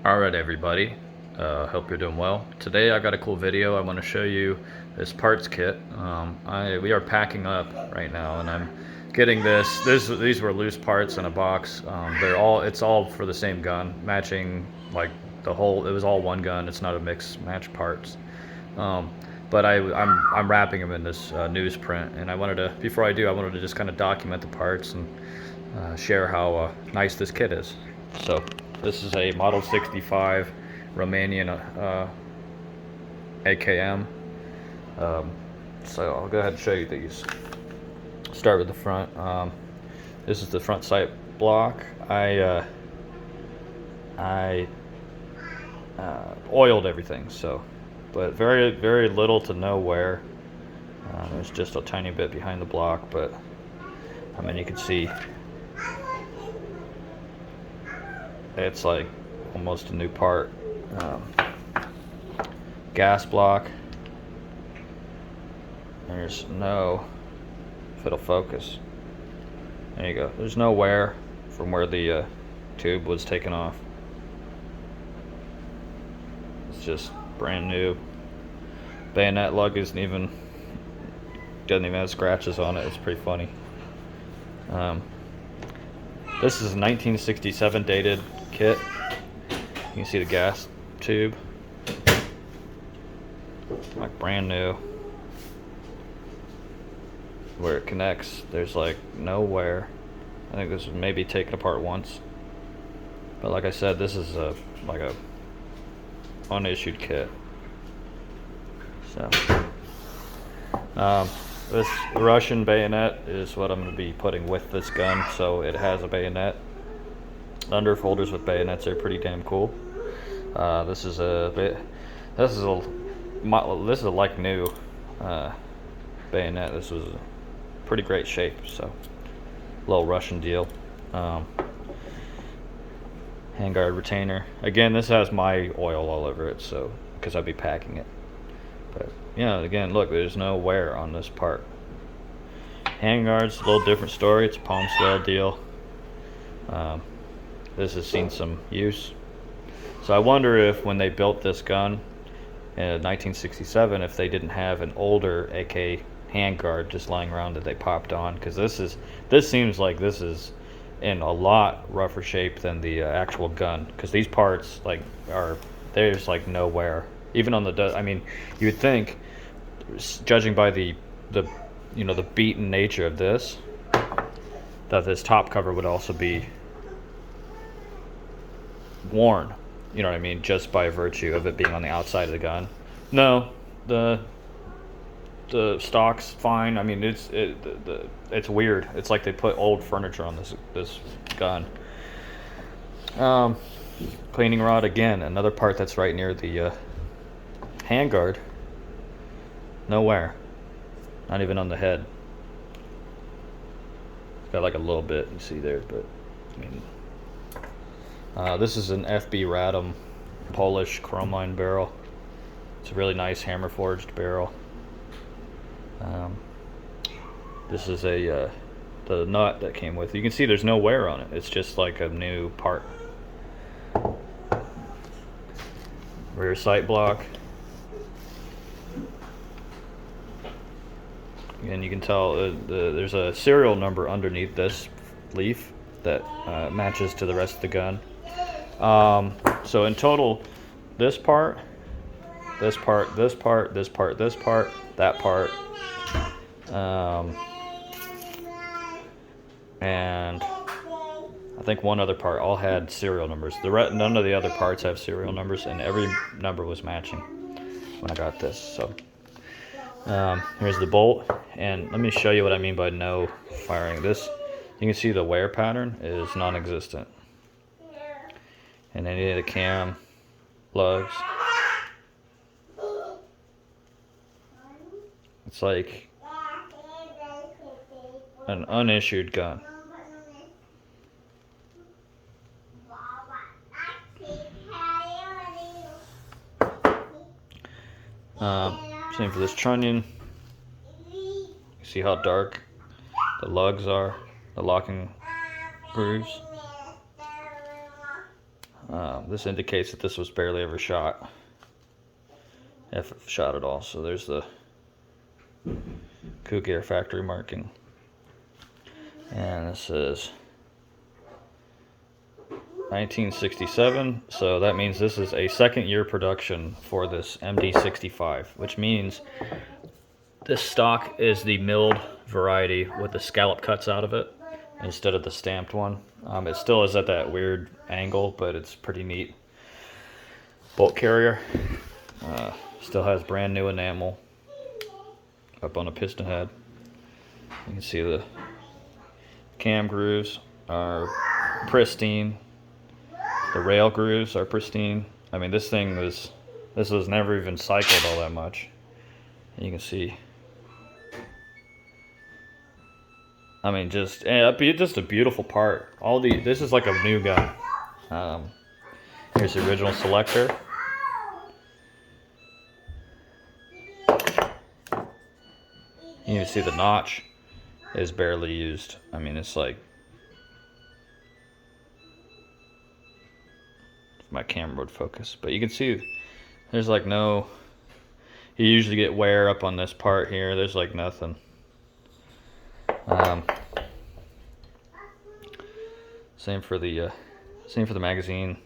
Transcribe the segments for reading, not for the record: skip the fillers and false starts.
Alright everybody, hope you're doing well. Today I got a cool video. I want to show you this parts kit. We are packing up right now and I'm getting these were loose parts in a box. It's all for the same gun, matching like it was all one gun. It's not a mix match parts. But I'm wrapping them in this newsprint, and before I do, I wanted to just kind of document the parts and share how nice this kit is. So this is a Model 65 Romanian AKM. So I'll go ahead and show you these. Start with the front. This is the front sight block. I oiled everything, but very little to no wear. There's just a tiny bit behind the block, but I mean you can see it's like almost a new part. Gas block. There's no, if it'll focus. There you go. There's no wear from where the tube was taken off. It's just brand new. Bayonet lug doesn't even have scratches on it. It's pretty funny. This is a 1967 dated kit. You can see the gas tube, like brand new. Where it connects, there's like no wear. I think this was maybe taken apart once, but like I said, this is like a unissued kit. So this Russian bayonet is what I'm going to be putting with this gun. So it has a bayonet. Underfolders with bayonets are pretty damn cool. This is a like new bayonet. This was a pretty great shape. So little Russian deal. Handguard retainer. Again, this has my oil all over it, so because I'd be packing it. But yeah, again, look, there's no wear on this part. Handguards, a little different story. It's a palm swell deal. This has seen some use. So I wonder if when they built this gun in 1967, if they didn't have an older AK handguard just lying around that they popped on, because this seems like this is in a lot rougher shape than the actual gun, because these parts there's like no wear. Even on the, I mean, you would think, judging by the beaten nature of this, that this top cover would also be worn. You know what I mean? Just by virtue of it being on the outside of the gun. No, the stock's fine. I mean, it's weird. It's like they put old furniture on this gun. Cleaning rod, again, another part that's right near the handguard. No wear. Not even on the head. It's got like a little bit, you see there, but I mean, this is an FB Radom Polish chromine barrel. It's a really nice hammer forged barrel. This is the nut that came with it. You can see there's no wear on it. It's just like a new part. Rear sight block. And you can tell there's a serial number underneath this leaf that matches to the rest of the gun. So in total, this part, that part, and I think one other part all had serial numbers. None of the other parts have serial numbers, and every number was matching when I got this. So here's the bolt, and let me show you what I mean by no firing. This, you can see the wear pattern is non-existent. And any of the cam lugs, it's like an unissued gun. Same for this trunnion. You see how dark the lugs are, the locking grooves. This indicates that this was barely ever shot, if shot at all. So there's the Cougar factory marking, and this is 1967, so that means this is a second year production for this MD65, which means this stock is the milled variety with the scallop cuts out of it instead of the stamped one. It still is at that weird angle, but it's pretty neat. Bolt carrier still has brand new enamel up on the piston head. You can see the cam grooves are pristine. The rail grooves are pristine. I mean, this was never even cycled all that much. And you can see, I mean, just a beautiful part. This is like a new gun. Here's the original selector. You can see the notch is barely used. I mean, it's like, if my camera would focus, but you can see there's like no, you usually get wear up on this part here. There's like nothing. Same for the magazine.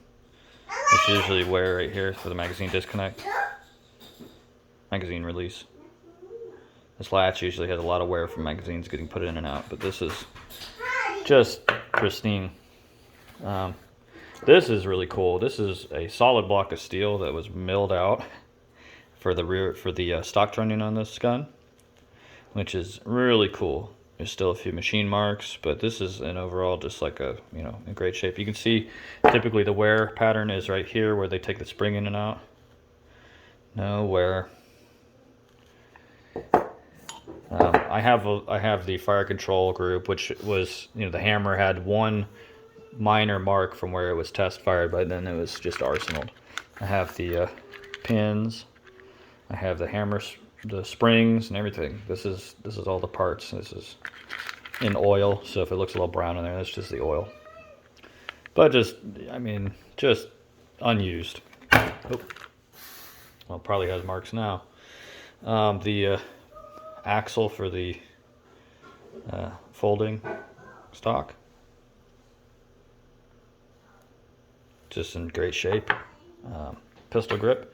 It's usually wear right here for the magazine disconnect, magazine release. This latch usually has a lot of wear from magazines getting put in and out, but this is just pristine. This is really cool. This is a solid block of steel that was milled out for the stock trunnion on this gun, which is really cool. There's still a few machine marks, but this is an overall just like a, in great shape. You can see typically the wear pattern is right here where they take the spring in and out. No wear. I have the fire control group, which was, the hammer had one minor mark from where it was test fired, but then it was just arsenaled. I have the pins, I have the hammers, the springs, and everything. This is all the parts. This is in oil, so if it looks a little brown in there, that's just the oil. But just unused. Oh. Well, it probably has marks now. The axle for the folding stock, just in great shape. Pistol grip,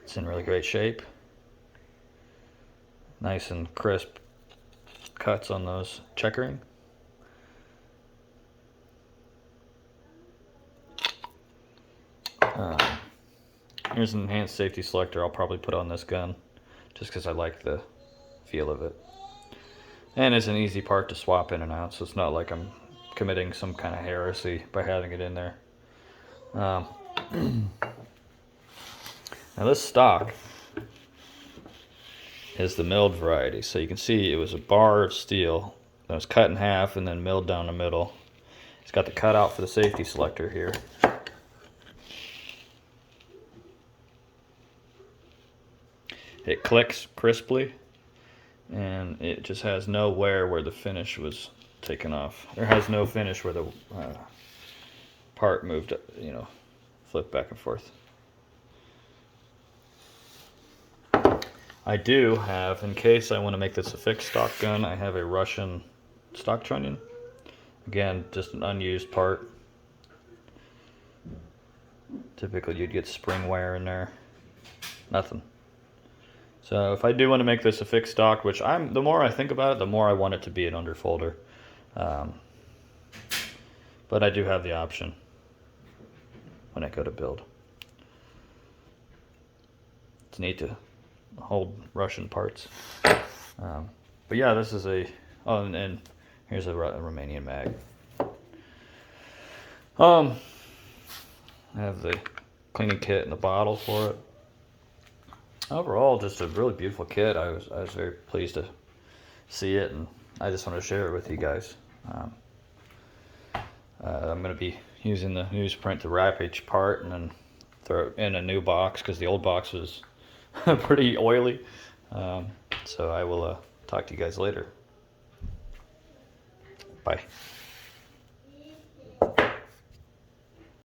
it's in really great shape. Nice and crisp cuts on those checkering. Here's an enhanced safety selector I'll probably put on this gun, just because I like the feel of it. And it's an easy part to swap in and out, so it's not like I'm committing some kind of heresy by having it in there. Now this stock is the milled variety, so you can see it was a bar of steel that was cut in half and then milled down the middle. It's got the cutout for the safety selector here. It clicks crisply, and it just has no wear where the finish was taken off. There has no finish where the part moved, flipped back and forth. I do have, in case I want to make this a fixed stock gun, I have a Russian stock trunnion. Again, just an unused part. Typically you'd get spring wear in there. Nothing. So if I do want to make this a fixed stock, which the more I think about it, the more I want it to be an underfolder. But I do have the option when I go to build. It's neat to hold Russian parts. But yeah, this is and here's a Romanian mag. I have the cleaning kit and the bottle for it. Overall, just a really beautiful kit. I was very pleased to see it, and I just want to share it with you guys. I'm going to be using the newsprint to wrap each part and then throw it in a new box because the old box was pretty oily. So I will talk to you guys later. Bye.